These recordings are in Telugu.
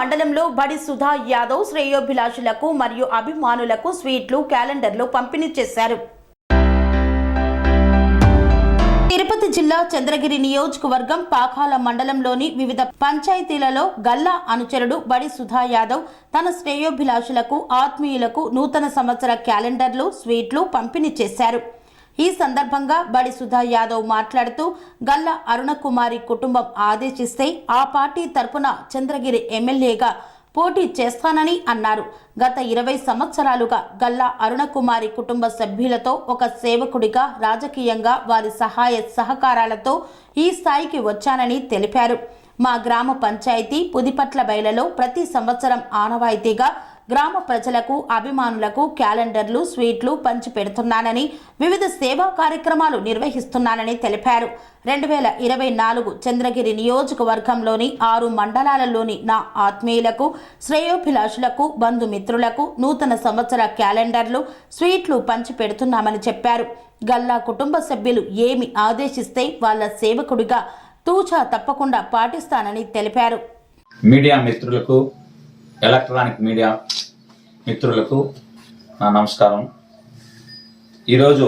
మండలంలో బడి సుధా యాదవ్ శ్రేయోభిలాషులకు మరియు అభిమానులకు స్వీట్లు, క్యాలెండర్లు పంపిణీ చేశారు. తిరుపతి జిల్లా చంద్రగిరి నియోజకవర్గం పాకాల మండలంలోని వివిధ పంచాయతీలలో గల్లా అనుచరుడు బడి సుధా యాదవ్ తన శ్రేయోభిలాషులకు, ఆత్మీయులకు నూతన సంవత్సర క్యాలెండర్లు, స్వీట్లు పంపిణీ చేశారు. ఈ సందర్భంగా బడి సుధా యాదవ్ మాట్లాడుతూ గల్లా అరుణకుమారి కుటుంబం ఆదేశిస్తే ఆ పార్టీ తరపున చంద్రగిరి ఎమ్మెల్యేగా పోటీ చేస్తానని అన్నారు. గత 20 సంవత్సరాలుగా గల్లా అరుణకుమారి కుటుంబ సభ్యులతో ఒక సేవకుడిగా రాజకీయంగా వారి సహాయ సహకారాలతో ఈ స్థాయికి వచ్చానని తెలిపారు. మా గ్రామ పంచాయతీ పుదిపట్ల బయలలో ప్రతి సంవత్సరం ఆనవాయితీగా గ్రామ ప్రజలకు, అభిమానులకు క్యాలెండర్లు, స్వీట్లు పంచి పెడుతున్నానని, వివిధ సేవా కార్యక్రమాలు నిర్వహిస్తున్నానని తెలిపారు. 2024 చంద్రగిరి నియోజకవర్గంలోని 6 మండలాలలోని నా ఆత్మీయులకు, శ్రేయోభిలాషులకు, బంధుమిత్రులకు నూతన సంవత్సర క్యాలెండర్లు, స్వీట్లు పంచి పెడుతున్నామని చెప్పారు. గల్లా కుటుంబ సభ్యులు ఏమి ఆదేశిస్తే వాళ్ళ సేవకుడిగా తూచా తప్పకుండా పాటిస్తానని తెలిపారు. మీడియా మిత్రులకు, ఎలక్ట్రానిక్ మీడియా మిత్రులకు నా నమస్కారం. ఈరోజు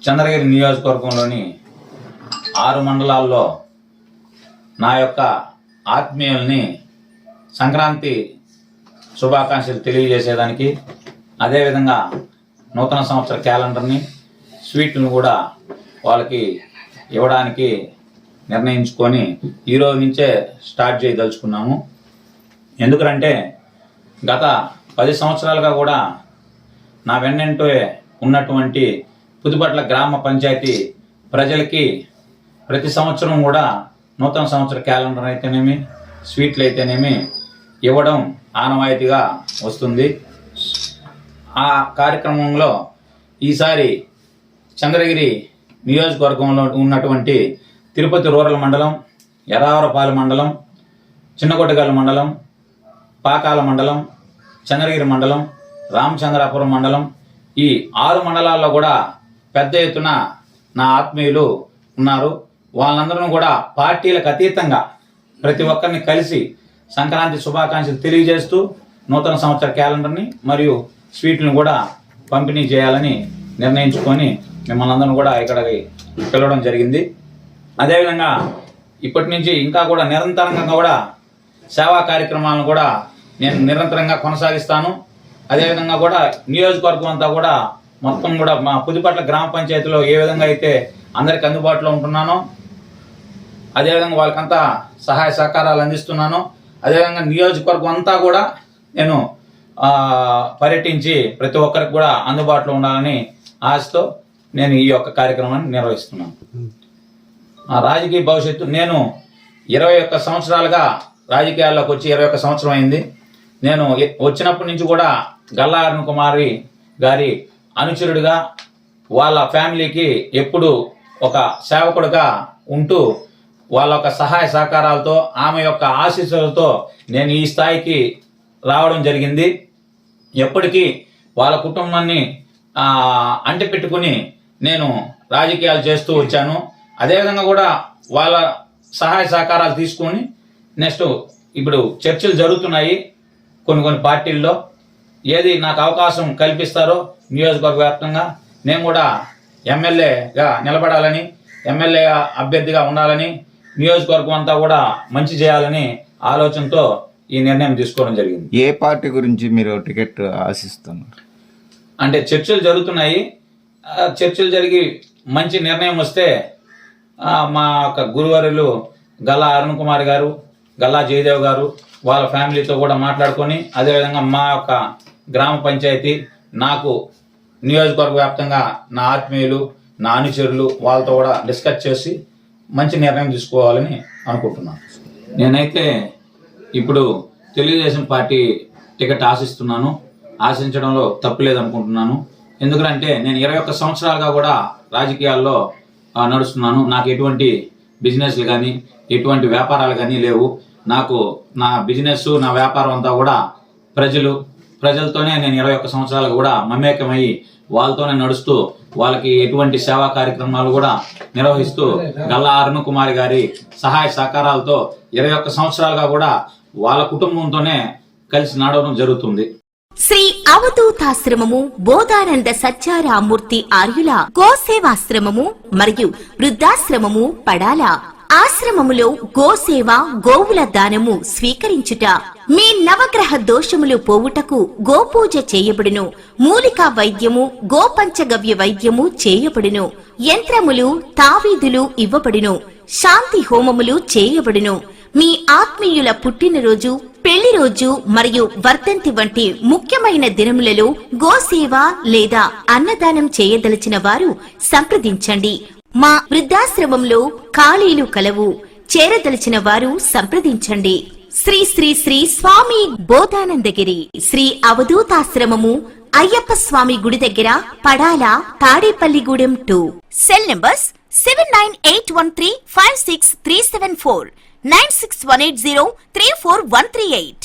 చంద్రగిరి నియోజకవర్గంలోని 6 మండలాల్లో నా యొక్క ఆత్మీయుల్ని సంక్రాంతి శుభాకాంక్షలు తెలియజేసేదానికి, అదేవిధంగా నూతన సంవత్సర క్యాలెండర్ని, స్వీట్లను కూడా వాళ్ళకి ఇవ్వడానికి నిర్ణయించుకొని ఈరోజు నుంచే స్టార్ట్ చేయదలుచుకున్నాము. ఎందుకంటే గత 10 సంవత్సరాలుగా కూడా నా వెన్నంటే ఉన్నటువంటి పుదిపట్ల గ్రామ పంచాయతీ ప్రజలకి ప్రతి సంవత్సరం కూడా నూతన సంవత్సర క్యాలెండర్ అయితేనేమి, స్వీట్లు అయితేనేమి ఇవ్వడం ఆనవాయితీగా వస్తుంది. ఆ కార్యక్రమంలో ఈసారి చంద్రగిరి నియోజకవర్గంలో ఉన్నటువంటి తిరుపతి రూరల్ మండలం, ఎర్రావరపాలెం మండలం, చిన్నగొట్టగల్ మండలం, పాకాల మండలం, చంద్రగిరి మండలం, రామచంద్రాపురం మండలం, ఈ 6 మండలాల్లో కూడా పెద్ద ఎత్తున నా ఆత్మీయులు ఉన్నారు. వాళ్ళందరూ కూడా పార్టీలకు అతీతంగా ప్రతి ఒక్కరిని కలిసి సంక్రాంతి శుభాకాంక్షలు తెలియజేస్తూ నూతన సంవత్సర క్యాలెండర్ని మరియు స్వీట్లను కూడా పంపిణీ చేయాలని నిర్ణయించుకొని మిమ్మల్ని అందరూ కూడా ఇక్కడికి పిలవడం జరిగింది. అదేవిధంగా ఇప్పటి నుంచి ఇంకా కూడా నిరంతరంగా కూడా సేవా కార్యక్రమాలను కూడా నేను నిరంతరంగా కొనసాగిస్తాను. అదేవిధంగా కూడా నియోజకవర్గం అంతా కూడా మొత్తం కూడా మా పుదిపట్ల గ్రామ పంచాయతీలో ఏ విధంగా అయితే అందరికి అందుబాటులో ఉంటున్నానో, అదేవిధంగా వాళ్ళకంతా సహాయ సహకారాలు అందిస్తున్నాను. అదేవిధంగా నియోజకవర్గం అంతా కూడా నేను పర్యటించి ప్రతి ఒక్కరికి కూడా అందుబాటులో ఉండాలని ఆశతో నేను ఈ యొక్క కార్యక్రమాన్ని నిర్వహిస్తున్నాను. రాజకీయ భవిష్యత్తు, నేను 21 సంవత్సరాలుగా రాజకీయాల్లోకి వచ్చి 21 సంవత్సరం అయింది. నేను వచ్చినప్పటి నుంచి కూడా గల్లా అరుణకుమారి గారి అనుచరుడిగా వాళ్ళ ఫ్యామిలీకి ఎప్పుడు ఒక సేవకుడిగా ఉంటూ వాళ్ళ యొక్క సహాయ సహకారాలతో, ఆమె యొక్క ఆశీస్సులతో నేను ఈ స్థాయికి రావడం జరిగింది. ఎప్పటికీ వాళ్ళ కుటుంబాన్ని అంటిపెట్టుకుని నేను రాజకీయాలు చేస్తూ వచ్చాను. అదేవిధంగా కూడా వాళ్ళ సహాయ సహకారాలు తీసుకొని నెక్స్ట్ ఇప్పుడు చర్చలు జరుగుతున్నాయి కొన్ని పార్టీల్లో. ఏది నాకు అవకాశం కల్పిస్తారో నియోజకవర్గ వ్యాప్తంగా నేను కూడా ఎమ్మెల్యేగా నిలబడాలని, ఎమ్మెల్యే అభ్యర్థిగా ఉండాలని, నియోజకవర్గం అంతా కూడా మంచి చేయాలని ఆలోచనతో ఈ నిర్ణయం తీసుకోవడం జరిగింది. ఏ పార్టీ గురించి మీరు టికెట్ ఆశిస్తున్నారు? అంటే చర్చలు జరుగుతున్నాయి. చర్చలు జరిగి మంచి నిర్ణయం వస్తే మా యొక్క గురువర్యులు గల్లా అరుణకుమారి గారు, గల్లా జయదేవ్ గారు వాళ్ళ ఫ్యామిలీతో కూడా మాట్లాడుకొని, అదేవిధంగా మా యొక్క గ్రామ పంచాయతీ, నాకు నియోజకవర్గ వ్యాప్తంగా నా ఆత్మీయులు, నా అనుచరులు వాళ్ళతో కూడా డిస్కస్ చేసి మంచి నిర్ణయం తీసుకోవాలని అనుకుంటున్నాను. నేనైతే ఇప్పుడు తెలుగుదేశం పార్టీ టికెట్ ఆశిస్తున్నాను. ఆశించడంలో తప్పులేదు అనుకుంటున్నాను. ఎందుకంటే నేను 21 సంవత్సరాలుగా కూడా రాజకీయాల్లో నడుస్తున్నాను. నాకు ఎటువంటి బిజినెస్లు కానీ, ఎటువంటి వ్యాపారాలు కానీ లేవు. నాకు నా బిజినెస్, నా వ్యాపారం అంతా కూడా ప్రజలతోనే నేను 21 సంవత్సరాలు కూడా మమేకమయ్యి వాళ్ళతోనే నడుస్తూ వాళ్ళకి ఎటువంటి సేవా కార్యక్రమాలు కూడా నిర్వహిస్తూ గల్లా అరుణ్ కుమార్ గారి సహాయ సహకారాలతో 21 సంవత్సరాలుగా కూడా వాళ్ళ కుటుంబంతోనే కలిసి నడవడం జరుగుతుంది. శ్రీ అవధూతాశ్రమము బోధానంద సత్యారామూర్తి ఆర్యుల గోసేవాశ్రమము మరియు వృద్ధాశ్రమము పడాల. ఆశ్రమములో గోసేవ గోవుల దానము స్వీకరించుట, మీ నవగ్రహ దోషములు పోవుటకు గోపూజ చేయబడును. మూలికా వైద్యము గోపంచగవ్య వైద్యము చేయబడును. యంత్రములు తావీదులు ఇవ్వబడును. శాంతి హోమములు చేయబడును. మీ ఆత్మీయుల పుట్టినరోజు, పెళ్లి రోజు మరియు వర్ధంతి వంటి ముఖ్యమైన దినములలో గోసేవ లేదా అన్నదానం చేయదలిచిన వారు సంప్రదించండి. మా వృద్ధాశ్రమంలో ఖాళీలు కలవు. చేరదలిచిన వారు సంప్రదించండి. శ్రీ శ్రీ శ్రీ స్వామి బోధానందగిరి శ్రీ అవధూతాశ్రమము అయ్యప్ప స్వామి గుడి దగ్గర పడాల, తాడేపల్లిగూడెం 2. Cell numbers 7981356374, 9618034 138.